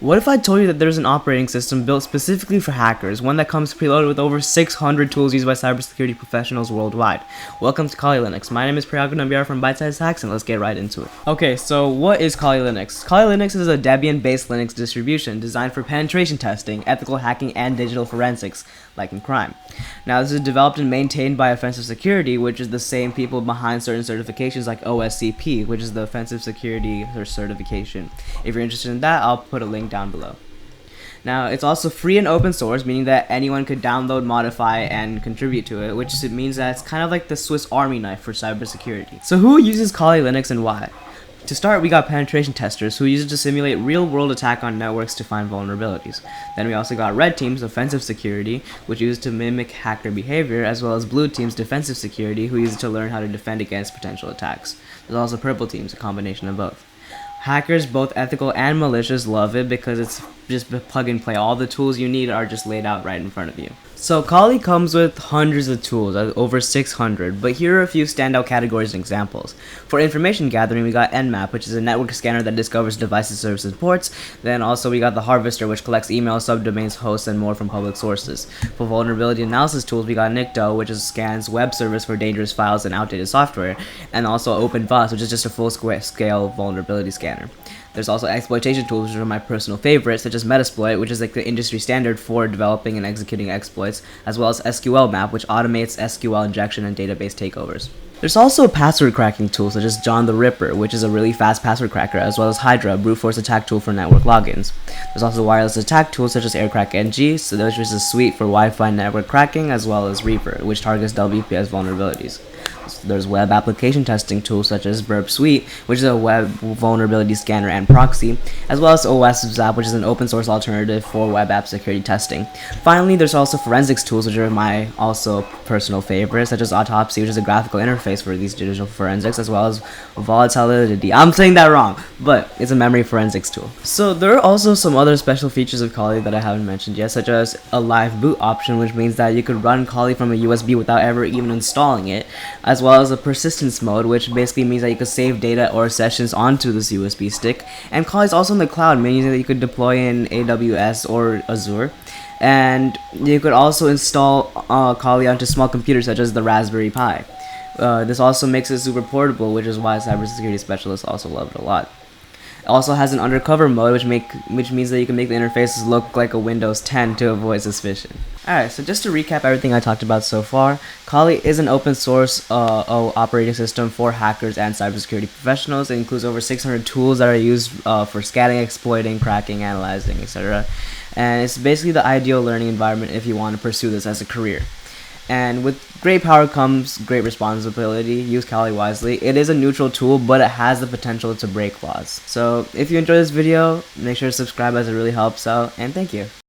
What if I told you that there's an operating system built specifically for hackers, one that comes preloaded with over 600 tools used by cybersecurity professionals worldwide? Welcome to Kali Linux. My name is Priyag Nambiar from Bite Size Hacks, and let's get right into it. Okay, so what is Kali Linux? Kali Linux is a Debian-based Linux distribution designed for penetration testing, ethical hacking, and digital forensics, like in crime. Now, this is developed and maintained by Offensive Security, which is the same people behind certain certifications like OSCP, which is the Offensive Security certification. If you're interested in that, I'll put a link down below. Now, it's also free and open source, meaning that anyone could download, modify, and contribute to it, which means that it's kind of like the Swiss Army knife for cybersecurity. So who uses Kali Linux and why? To start, we got penetration testers who use it to simulate real-world attack on networks to find vulnerabilities. Then we also got red teams, offensive security, which use it to mimic hacker behavior, as well as blue teams, defensive security, who use it to learn how to defend against potential attacks. There's also purple teams, a combination of both. Hackers, both ethical and malicious, love it because it's just plug and play. All the tools you need are just laid out right in front of you. So Kali comes with hundreds of tools, over 600, but here are a few standout categories and examples. For information gathering, we got Nmap, which is a network scanner that discovers devices, services, and ports. Then also we got the Harvester, which collects emails, subdomains, hosts, and more from public sources. For vulnerability analysis tools, we got Nikto, which scans web servers for dangerous files and outdated software, and also OpenVAS, which is just a full-scale vulnerability scanner. There's also exploitation tools, which are my personal favorites, such as Metasploit, which is like the industry standard for developing and executing exploits, as well as SQL Map, which automates SQL injection and database takeovers. There's also password cracking tools, such as John the Ripper, which is a really fast password cracker, as well as Hydra, a brute force attack tool for network logins. There's also wireless attack tools, such as AirCrackNG, which is a suite for Wi-Fi network cracking, as well as Reaper, which targets WPS vulnerabilities. There's web application testing tools such as Burp Suite, which is a web vulnerability scanner and proxy, as well as OSZap, which is an open source alternative for web app security testing. Finally, there's also forensics tools, which are my also personal favorites, such as Autopsy, which is a graphical interface for these digital forensics, as well as Volatility. I'm saying that wrong, but it's a memory forensics tool. So there are also some other special features of Kali that I haven't mentioned yet, such as a live boot option, which means that you could run Kali from a USB without ever even installing it, as well as a persistence mode, which basically means that you could save data or sessions onto this USB stick. And Kali is also in the cloud, meaning that you could deploy in AWS or Azure. And you could also install Kali onto small computers such as the Raspberry Pi. This also makes it super portable, which is why cybersecurity specialists also love it a lot. It also has an undercover mode, which means that you can make the interfaces look like a Windows 10 to avoid suspicion. Alright, so just to recap everything I talked about so far, Kali is an open source operating system for hackers and cybersecurity professionals. It includes over 600 tools that are used for scanning, exploiting, cracking, analyzing, etc. And it's basically the ideal learning environment if you want to pursue this as a career. And with great power comes great responsibility. Use Kali wisely. It is a neutral tool, but it has the potential to break laws. So if you enjoyed this video, make sure to subscribe as it really helps out, and thank you.